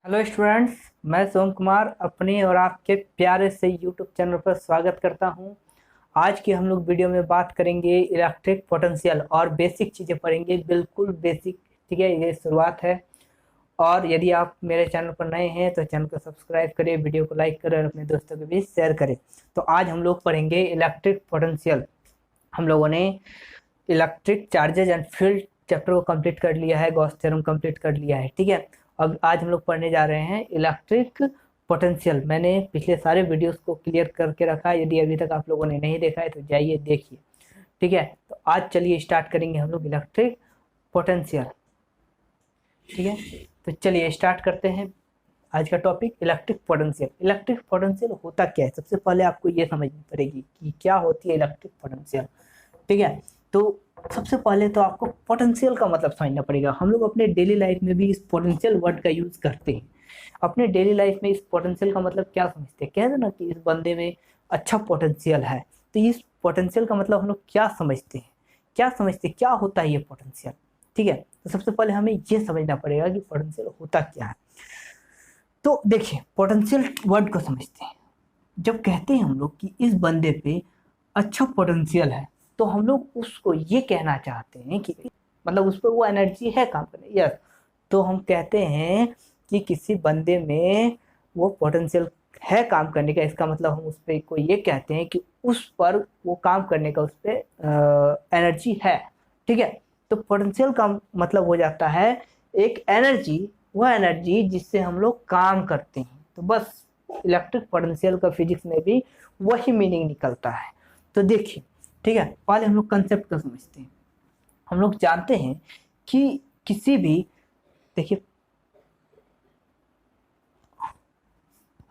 Hello students, मैं सोम कुमार अपने और आपके प्यारे से यूट्यूब चैनल पर स्वागत करता हूं। आज की हम लोग वीडियो में बात करेंगे इलेक्ट्रिक पोटेंशियल और बेसिक चीज़ें पढ़ेंगे, बिल्कुल बेसिक। ठीक है, ये शुरुआत है। और यदि आप मेरे चैनल पर नए हैं तो चैनल को सब्सक्राइब करें, वीडियो को लाइक करें और अपने दोस्तों के बीच शेयर करें। तो आज हम लोग पढ़ेंगे इलेक्ट्रिक पोटेंशियल। हम लोगों ने electric charges and field chapter को कंप्लीट कर लिया है, गॉस थ्योरम कंप्लीट कर लिया है। ठीक है, अब आज हम लोग पढ़ने जा रहे हैं इलेक्ट्रिक पोटेंशियल। मैंने पिछले सारे वीडियोस को क्लियर करके रखा है, यदि अभी तक आप लोगों ने नहीं देखा है तो जाइए देखिए। ठीक है, तो आज चलिए स्टार्ट करेंगे हम लोग इलेक्ट्रिक पोटेंशियल। ठीक है, तो चलिए स्टार्ट करते हैं आज का topic electric potential. Electric potential होता क्या है, सबसे पहले आपको ये समझनी पड़ेगी कि क्या होती है इलेक्ट्रिक पोटेंशियल। ठीक है, तो सबसे पहले तो आपको पोटेंशियल का मतलब समझना पड़ेगा। हम लोग अपने डेली लाइफ में भी इस पोटेंशियल वर्ड का यूज करते हैं। अपने डेली लाइफ में इस पोटेंशियल का मतलब क्या समझते हैं, कहते हैं ना कि इस बंदे में अच्छा पोटेंशियल है। तो इस पोटेंशियल का मतलब हम लोग क्या समझते हैं, क्या होता है ये पोटेंशियल। ठीक है, तो सबसे पहले हमें ये समझना पड़ेगा कि पोटेंशियल होता क्या है। तो देखिए, पोटेंशियल वर्ड को समझते हैं। जब कहते हैं हम लोग कि इस बंदे पे अच्छा पोटेंशियल है, तो हम लोग उसको ये कहना चाहते हैं कि मतलब उस पर वो एनर्जी है काम करने। यस, तो हम कहते हैं कि किसी बंदे में वो पोटेंशियल है काम करने का। इसका मतलब हम उस पर को ये कहते हैं कि उस पर वो काम करने का उस पर एनर्जी है। ठीक है, तो पोटेंशियल का मतलब हो जाता है एक एनर्जी, वह एनर्जी जिससे हम लोग काम करते हैं। तो बस इलेक्ट्रिक पोटेंशियल का फिजिक्स में भी वही मीनिंग निकलता है। तो देखिए, ठीक है, पहले हम लोग कंसेप्ट को समझते हैं। हम लोग जानते हैं कि किसी भी, देखिए,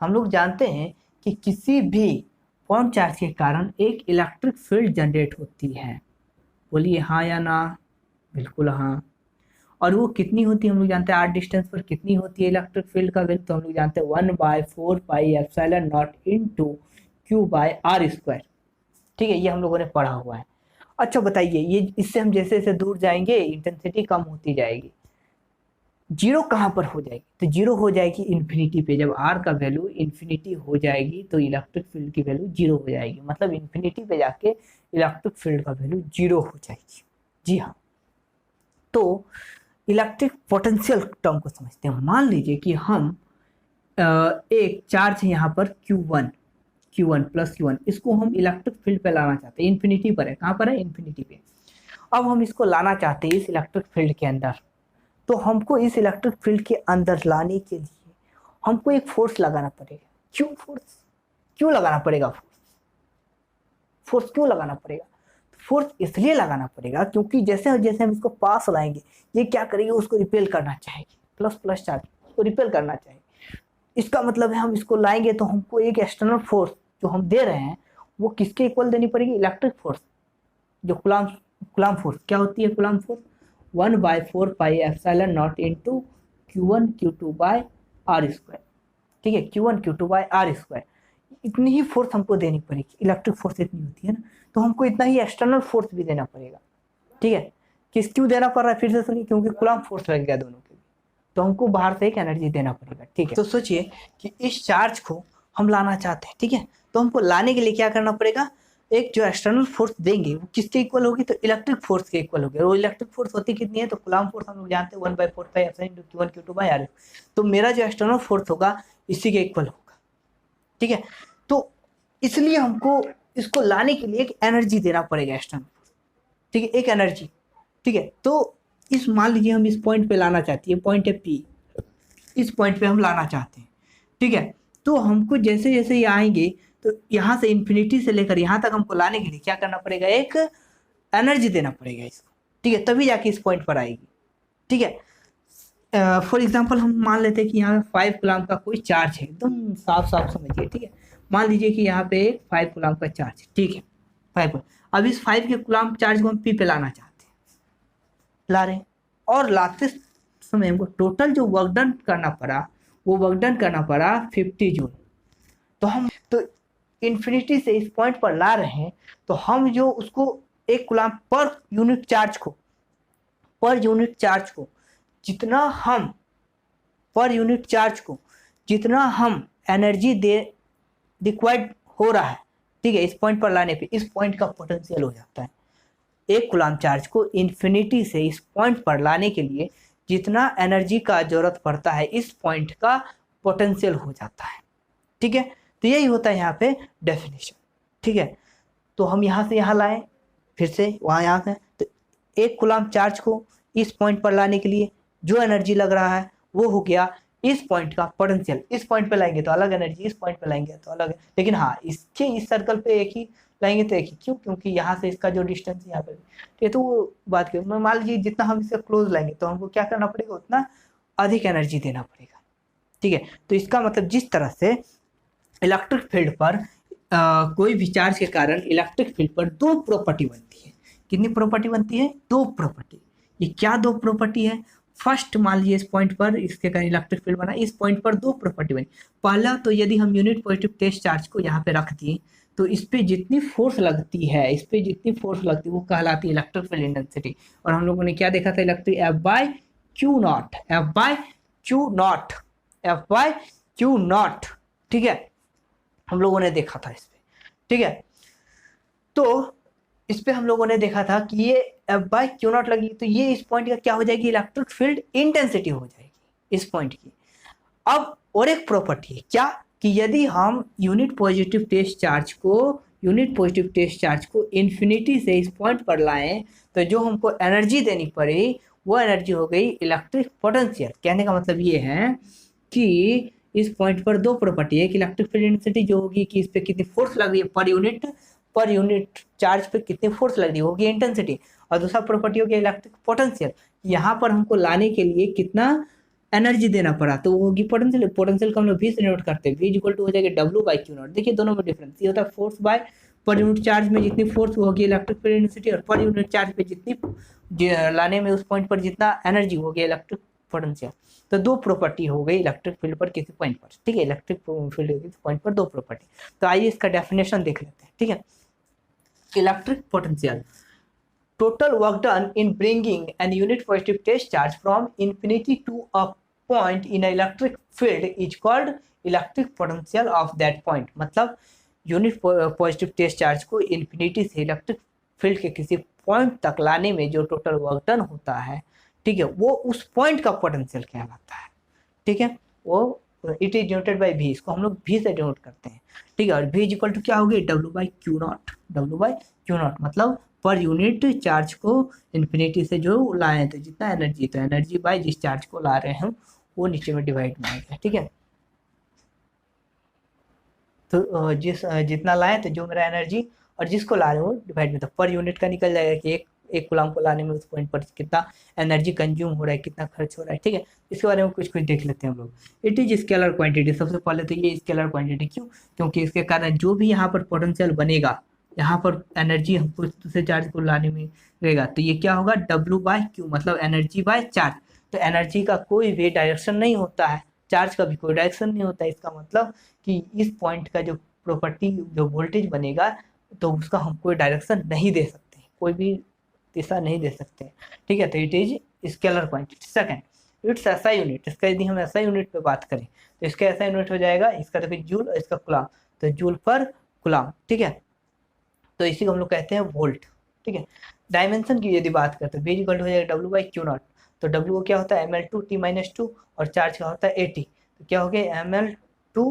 हम लोग जानते हैं कि किसी भी पॉइंट चार्ज के कारण एक इलेक्ट्रिक फील्ड जनरेट होती है। बोलिए हाँ या ना। बिल्कुल हाँ। और वो कितनी होती है हम लोग जानते हैं, आर डिस्टेंस पर कितनी होती है इलेक्ट्रिक फील्ड का वैल्यू, तो हम लोग जानते हैं 1/4πε0 इंटू Q/r²। ठीक है, ये हम लोगों ने पढ़ा हुआ है। अच्छा बताइए, ये इससे हम जैसे जैसे दूर जाएंगे इंटेंसिटी कम होती जाएगी, जीरो कहाँ पर हो जाएगी, तो जीरो हो जाएगी इन्फिनिटी पे। जब आर का वैल्यू इन्फिनिटी हो जाएगी तो इलेक्ट्रिक फील्ड की वैल्यू जीरो हो जाएगी, मतलब इन्फिनिटी पे जाके इलेक्ट्रिक फील्ड का वैल्यू जीरो हो जाएगी। जी हाँ, तो इलेक्ट्रिक पोटेंशियल टर्म को समझते हैं। मान लीजिए कि हम एक चार्ज है यहाँ पर Q1 प्लस Q1, इसको हम इलेक्ट्रिक फील्ड पे लाना चाहते हैं। इन्फिनिटी पर है, कहाँ पर है, इन्फिनिटी पे। अब हम इसको लाना चाहते हैं इस इलेक्ट्रिक फील्ड के अंदर। तो हमको इस इलेक्ट्रिक फील्ड के अंदर लाने के लिए हमको एक फोर्स लगाना पड़ेगा। क्यों लगाना पड़ेगा फोर्स क्यों लगाना पड़ेगा? फोर्स इसलिए लगाना पड़ेगा क्योंकि जैसे जैसे हम इसको पास लाएंगे, ये क्या करेगी, उसको रिपेल करना चाहेगी। प्लस प्लस चार्ज उसको रिपेल करना चाहेगी। इसका मतलब है हम इसको लाएंगे तो हमको एक एक्सटर्नल फोर्स जो हम दे रहे हैं वो किसके इक्वल देनी पड़ेगी, इलेक्ट्रिक फोर्स। जो कुलाम फोर्स क्या होती है, कुलाम फोर्स 1/4πε0 इंटू Q1Q2/r²। ठीक है, Q1Q2/r²। इतनी ही फोर्स हमको देनी पड़ेगी, इलेक्ट्रिक फोर्स इतनी होती है ना, तो हमको इतना ही एक्सटर्नल फोर्स भी देना पड़ेगा। ठीक है, क्यों देना पड़ रहा है, फिर से सुनिए, क्योंकि कुलाम फोर्स लग गया दोनों के, तो हमको बाहर से एक एनर्जी देना पड़ेगा। ठीक है, तो सोचिए कि इस चार्ज को हम लाना चाहते हैं। ठीक है, तो हमको लाने के लिए क्या करना पड़ेगा, एक जो एक्सटर्नल फोर्स देंगे वो किसके इक्वल होगी, तो इलेक्ट्रिक फोर्स के इक्वल होगी। और वो इलेक्ट्रिक फोर्स होती कितनी है, तो कुलाम फोर्स हम लोग जानते हैं 1/4πε/Q1Q2/r। तो मेरा जो एक्सटर्नल फोर्स होगा इसी के इक्वल होगा। ठीक है, तो इसलिए हमको इसको लाने के लिए एक एनर्जी देना पड़ेगा एक्सटर्नल। ठीक है, एक एनर्जी। ठीक है, तो इस मान लीजिए हम इस पॉइंट पे लाना चाहते हैं, पॉइंट है P, इस पॉइंट पे हम लाना चाहते हैं। ठीक है, तो हमको जैसे जैसे ये आएंगे तो यहाँ से इन्फिनिटी से लेकर यहाँ तक हमको लाने के लिए क्या करना पड़ेगा, एक एनर्जी देना पड़ेगा इसको। ठीक है, तभी जाके इस पॉइंट पर आएगी। ठीक है, फॉर एग्जाम्पल हम मान लेते हैं कि यहाँ 5 कूलम का कोई चार्ज है, एकदम साफ साफ समझिए। ठीक है, मान लीजिए कि यहाँ पे 5 कूलम का चार्ज है। ठीक है, 5। अब इस 5 के कूलम चार्ज को हम P पे लाना चाहते हैं, ला रहे हैं। और लाते समय हमको टोटल जो वर्क डन करना पड़ा, वो वर्क डन करना पड़ा 50 जूल। तो हम तो इन्फिनिटी से इस पॉइंट पर ला रहे हैं, तो हम जो उसको एक कूलम पर यूनिट चार्ज को जितना हम पर यूनिट चार्ज को जितना हम एनर्जी दे रिक्वायर्ड हो रहा है, ठीक है, इस पॉइंट पर लाने पे इस पॉइंट का पोटेंशियल हो जाता है। एक कूलाम चार्ज को इन्फिनिटी से इस पॉइंट पर लाने के लिए जितना एनर्जी का जरूरत पड़ता है इस पॉइंट का पोटेंशियल हो जाता है, ठीक है। तो यही होता है यहाँ पे डेफिनेशन, ठीक है। तो हम यहाँ से यहाँ लाएं, फिर से वहाँ यहाँ से, तो एक कूलाम चार्ज को इस पॉइंट पर लाने के लिए जो एनर्जी लग रहा है वो हो गया इस पॉइंट का पोटेंशियल। इस पॉइंट पे लाएंगे तो अलग एनर्जी, इस पॉइंट पे लाएंगे तो अलग है, लेकिन हाँ इसके इस सर्कल पे एक ही लाएंगे तो एक ही, क्यों? क्योंकि यहाँ से इसका जो डिस्टेंस यहाँ पे, ठीक है। तो वो बात क्यों, मान लीजिए जितना हम इससे क्लोज लाएंगे तो हमको क्या करना पड़ेगा, उतना अधिक एनर्जी देना पड़ेगा, ठीक है। तो इसका मतलब जिस तरह से इलेक्ट्रिक फील्ड पर कोई भी चार्ज के कारण इलेक्ट्रिक फील्ड पर दो प्रॉपर्टी बनती है। कितनी प्रॉपर्टी बनती है? दो प्रॉपर्टी। ये क्या दो प्रॉपर्टी है? फर्स्ट मान लीजिए इस पॉइंट पर इसके कारण इलेक्ट्रिक फील्ड बना, इस पॉइंट पर दो प्रॉपर्टी बनी। पहला तो यदि हम यूनिट पॉजिटिव टेस्ट चार्ज को यहाँ पे रख दिए तो इस पे जितनी फोर्स लगती है, इस पे जितनी फोर्स लगती है वो कहलाती है इलेक्ट्रिक फील्ड इंटेंसिटी। और हम लोगों ने क्या देखा था, electric F by Q naught, F by Q naught, F by Q naught, ठीक है, हम लोगों ने देखा था इस पे, ठीक है। तो इस पे हम लोगों ने देखा था कि ये एफ बाय क्यू नॉट लगी तो ये इस पॉइंट का क्या हो जाएगी, इलेक्ट्रिक फील्ड इंटेंसिटी हो जाएगी इस पॉइंट की। अब और एक प्रॉपर्टी है क्या, कि यदि हम यूनिट पॉजिटिव टेस्ट चार्ज को इन्फिनिटी से इस पॉइंट पर लाएं तो जो हमको एनर्जी देनी पड़े वो एनर्जी हो गई इलेक्ट्रिक पोटेंशियल। कहने का मतलब ये है कि इस पॉइंट पर दो प्रॉपर्टी है, कि इलेक्ट्रिक फील्ड इंटेंसिटी जो होगी कि इस पे कितनी फोर्स लग रही है पर यूनिट चार्ज पे कितनी फोर्स लग रही है होगी इंटेंसिटी, और दूसरा प्रॉपर्टी हो गया इलेक्ट्रिक पोटेंशियल। यहाँ पर हमको लाने के लिए कितना एनर्जी देना पड़ा तो वो होगी पोटेंशियल। पोटेंशियल को हम लोग वी से नोट करते हैं, वी इक्वल टू हो जाएगा डब्ल्यू बाई क्यू नॉट। देखिए दोनों में डिफरेंस ये होता है, force by per unit charge में जितनी फोर्स वो होगी इलेक्ट्रिक फील्ड इंटेंसिटी, और पर यूनिट चार्ज पे जितनी लाने में उस पॉइंट पर जितना एनर्जी हो गया इलेक्ट्रिक पोटेंशियल। तो दो प्रॉपर्टी हो गई इलेक्ट्रिक फील्ड पर किसी पॉइंट पर, ठीक है, इलेक्ट्रिक फील्ड किसी पॉइंट पर दो प्रॉपर्टी। तो आइए इसका डेफिनेशन देख लेते हैं, ठीक है। Electric potential, total work done in bringing an unit positive test charge from infinity to a point in an electric field is called electric potential of that point। मतलब यूनिट पॉजिटिव टेस्ट चार्ज को infinity से electric field के किसी point तक लाने में जो total work done होता है, ठीक है, वो उस पॉइंट का पोटेंशियल कहलाता है, ठीक है। वो it is denoted by V, इसको हम लोग वी से डिनोट करते हैं, ठीक है। और वी इज इक्वल टू क्या होगी, W by Q not, W by Q not मतलब पर यूनिट चार्ज को इन्फिनिटी से जो लाए तो जितना एनर्जी, तो एनर्जी बाय जिस चार्ज को ला रहे हैं वो नीचे में डिवाइड में आएगा, ठीक है। तो जितना लाए तो जो मेरा एनर्जी और जिसको ला रहे हो डिवाइड में, तो पर यूनिट का निकल जाएगा कि एक कूलम को लाने में उस पॉइंट पर कितना एनर्जी कंज्यूम हो रहा है, कितना खर्च हो रहा है, ठीक है। इसके बारे में कुछ देख लेते हैं हम लोग। इट इज स्केलर क्वांटिटी, सबसे पहले तो ये स्केलर क्वांटिटी क्यों, क्योंकि इसके कारण जो भी यहाँ पर पोटेंशियल बनेगा, यहाँ पर एनर्जी हमको दूसरे चार्ज को लाने में रहेगा, तो ये क्या होगा, डब्ल्यू बाय क्यू मतलब एनर्जी बाय चार्ज। तो एनर्जी का कोई भी डायरेक्शन नहीं होता है, चार्ज का भी कोई डायरेक्शन नहीं होता है। इसका मतलब कि इस पॉइंट का जो प्रॉपर्टी जो वोल्टेज बनेगा तो उसका हम कोई डायरेक्शन नहीं दे सकते, कोई भी दिशा नहीं दे सकते, ठीक है। तो it is scalar quantity. Second it's SI unit, इसका यदि हम एसआई यूनिट पे बात करें तो इसका एसआई यूनिट हो जाएगा, इसका देखिए जूल और इसका कूलम, तो जूल पर कूलम, ठीक है। तो इसी को हम लोग कहते हैं वोल्ट, ठीक है। डायमेंशन की यदि बात करते हैं, वी इक्वल हो जाएगा डब्ल्यू बाई क्यू नॉट। तो डब्ल्यू को क्या होता है ml2 t-2 और चार्ज का होता है at, तो क्या हो गया ml2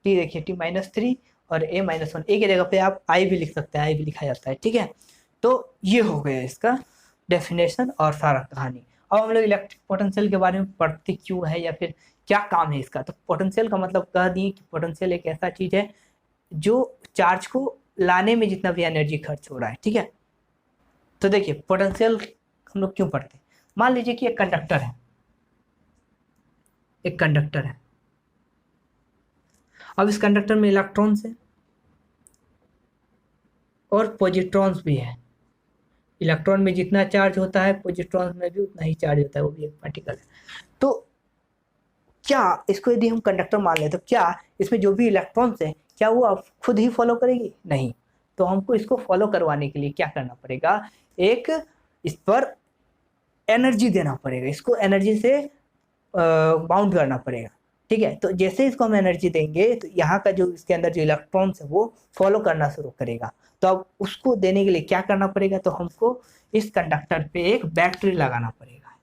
t, देखिए t-3 और a-1, एक जगह पे आप आई भी लिख सकते हैं, आई भी लिखा जाता है, ठीक है। तो ये हो गया इसका डेफिनेशन और सारा कहानी। अब हम लोग इलेक्ट्रिक पोटेंशियल के बारे में पढ़ते क्यों है या फिर क्या काम है इसका। तो पोटेंशियल का मतलब कह दिए कि पोटेंशियल एक ऐसा चीज है जो चार्ज को लाने में जितना भी एनर्जी खर्च हो रहा है, ठीक है। तो देखिए पोटेंशियल हम लोग क्यों पढ़ते हैं, मान लीजिए कि एक कंडक्टर है, एक कंडक्टर है। अब इस कंडक्टर में इलेक्ट्रॉन्स है और पॉजिट्रॉन्स भी है। इलेक्ट्रॉन में जितना चार्ज होता है पॉजिट्रॉन्स में भी उतना ही चार्ज होता है, वो भी एक पार्टिकल है। तो क्या इसको यदि हम कंडक्टर मान लें तो क्या इसमें जो भी इलेक्ट्रॉन्स है क्या वो आप खुद ही फॉलो करेगी, नहीं। तो हमको इसको फॉलो करवाने के लिए क्या करना पड़ेगा, एक इस पर एनर्जी देना पड़ेगा, इसको एनर्जी से बाउंड करना पड़ेगा। ठीक है, तो जैसे इसको हम एनर्जी देंगे तो यहाँ का जो इसके अंदर जो इलेक्ट्रॉन्स है वो फॉलो करना शुरू करेगा। तो अब उसको देने के लिए क्या करना पड़ेगा, तो हमको इस कंडक्टर पे एक बैटरी लगाना पड़ेगा,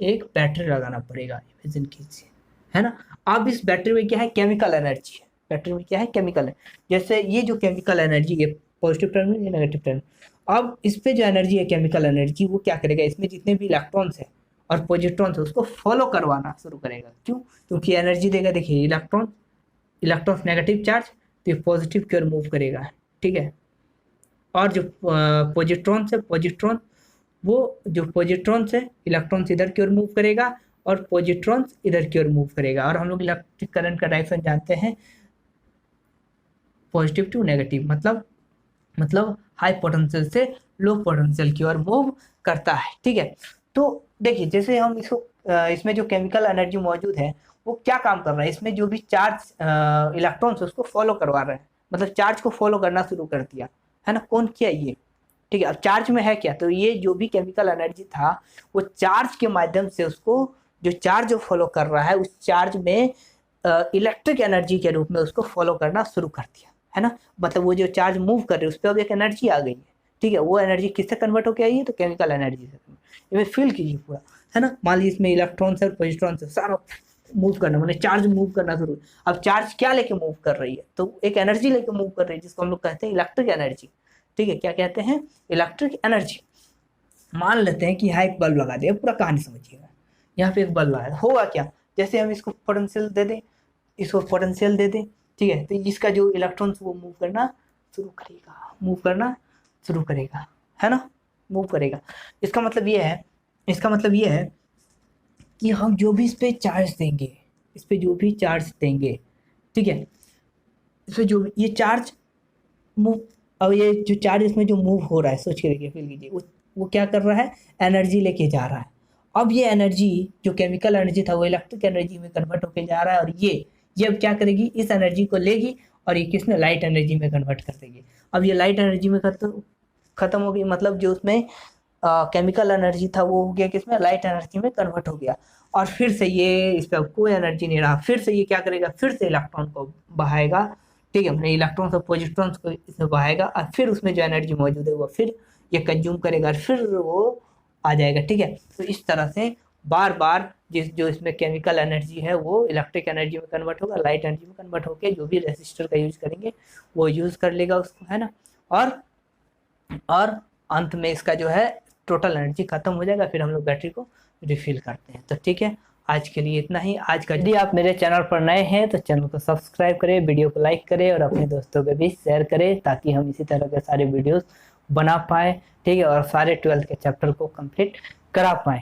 एक बैटरी लगाना पड़ेगा, इमेजिन कीजिए, है ना। अब इस बैटरी में क्या है, केमिकल एनर्जी है, बैटरी में क्या है, केमिकल है। जैसे ये जो केमिकल एनर्जी है, पॉजिटिव टर्मिनल, ये नेगेटिव टर्मिनल। अब इस पे जो एनर्जी है, केमिकल एनर्जी, वो क्या करेगा, इसमें जितने भी इलेक्ट्रॉन्स है और पॉजिट्रॉन्स है उसको फॉलो करवाना शुरू करेगा। क्यों, क्योंकि एनर्जी देगा, देखिए इलेक्ट्रॉन्स नेगेटिव चार्ज, तो ये पॉजिटिव की ओर मूव करेगा। ठीक है, और जो पॉजिट्रॉन्स है, इलेक्ट्रॉन्स इधर की ओर मूव करेगा और पॉजिट्रॉन्स इधर की ओर मूव करेगा। और हम लोग इलेक्ट्रिक करंट का डायरेक्शन जानते हैं, पॉजिटिव टू नेगेटिव, मतलब हाई पोटेंशियल से लो पोटेंशियल की ओर मूव करता है। ठीक है, तो देखिए जैसे हम इसमें जो केमिकल एनर्जी मौजूद है वो क्या काम कर रहा है, इसमें जो भी चार्ज इलेक्ट्रॉन्स है उसको फॉलो करवा रहे हैं, मतलब चार्ज को फॉलो करना शुरू कर दिया, है ना। कौन किया, ये। ठीक है, अब चार्ज में है क्या, तो ये जो भी केमिकल एनर्जी था वो चार्ज के माध्यम से उसको, जो चार्ज फॉलो कर रहा है उस चार्ज में इलेक्ट्रिक एनर्जी के रूप में उसको फॉलो करना शुरू कर दिया, है ना। मतलब वो जो चार्ज मूव कर रहे है उस पर अब एक एनर्जी आ गई है। ठीक है, वो एनर्जी किससे कन्वर्ट होकर आई है, तो केमिकल एनर्जी से। इसमें फील कीजिए पूरा, है ना। मान लीजिए इसमें इलेक्ट्रॉन्स और पॉजिट्रॉन्स सारा मूव करना, मतलब चार्ज मूव करना शुरू। अब चार्ज क्या लेके मूव कर रही है, तो एक एनर्जी लेके मूव कर रही है जिसको हम लोग कहते हैं इलेक्ट्रिक एनर्जी। ठीक है, क्या कहते हैं, इलेक्ट्रिक एनर्जी। मान लेते हैं कि यहाँ एक बल्ब लगा दिया, पूरा कहानी समझिएगा। यहाँ पे एक बल्ब लगा होगा क्या, जैसे हम इसको पोटेंशियल दे दें, इसको पोटेंशियल दे दें, ठीक है, तो इसका जो इलेक्ट्रॉन्स वो मूव करना शुरू करेगा, है ना, मूव करेगा। इसका मतलब ये है कि हम जो भी इस पे चार्ज देंगे, ठीक है, इस पे जो ये चार्ज मूव, अब ये जो चार्ज इसमें जो मूव हो रहा है, सोच के देखिए, फील कीजिए, वो क्या कर रहा है, एनर्जी लेके जा रहा है। अब ये एनर्जी जो केमिकल एनर्जी था वो इलेक्ट्रिक एनर्जी में कन्वर्ट होके जा रहा है, और ये अब क्या करेगी, इस एनर्जी को लेगी और ये किसमें, लाइट एनर्जी में कन्वर्ट कर देगी। अब ये लाइट एनर्जी में खत्म हो गई, मतलब जो उसमें केमिकल एनर्जी था वो हो गया किसमें, लाइट एनर्जी में कन्वर्ट हो गया। और फिर से ये इस पर कोई एनर्जी नहीं रहा, फिर से ये क्या करेगा, फिर से इलेक्ट्रॉन को बहाएगा। ठीक है, अपने इलेक्ट्रॉन्स और पॉजिट्रॉन्स को इसमें बहाएगा, और फिर उसमें जो एनर्जी मौजूद है वो फिर ये कंज्यूम करेगा और फिर वो आ जाएगा। ठीक है, तो इस तरह से बार बार जो इसमें केमिकल एनर्जी है वो इलेक्ट्रिक एनर्जी में कन्वर्ट होगा, लाइट एनर्जी में कन्वर्ट होकर जो भी रेसिस्टर का यूज करेंगे वो यूज कर लेगा उसको, है ना। और अंत में इसका जो है टोटल एनर्जी खत्म हो जाएगा, फिर हम लोग बैटरी को रिफिल करते हैं। तो ठीक है, आज के लिए इतना ही। यदि आप मेरे चैनल पर नए हैं तो चैनल को सब्सक्राइब करें, वीडियो को लाइक करें और अपने दोस्तों के बीच शेयर करें, ताकि हम इसी तरह के सारे वीडियोस बना पाएँ। ठीक है, और सारे 12th के चैप्टर को कंप्लीट करा पाएँ।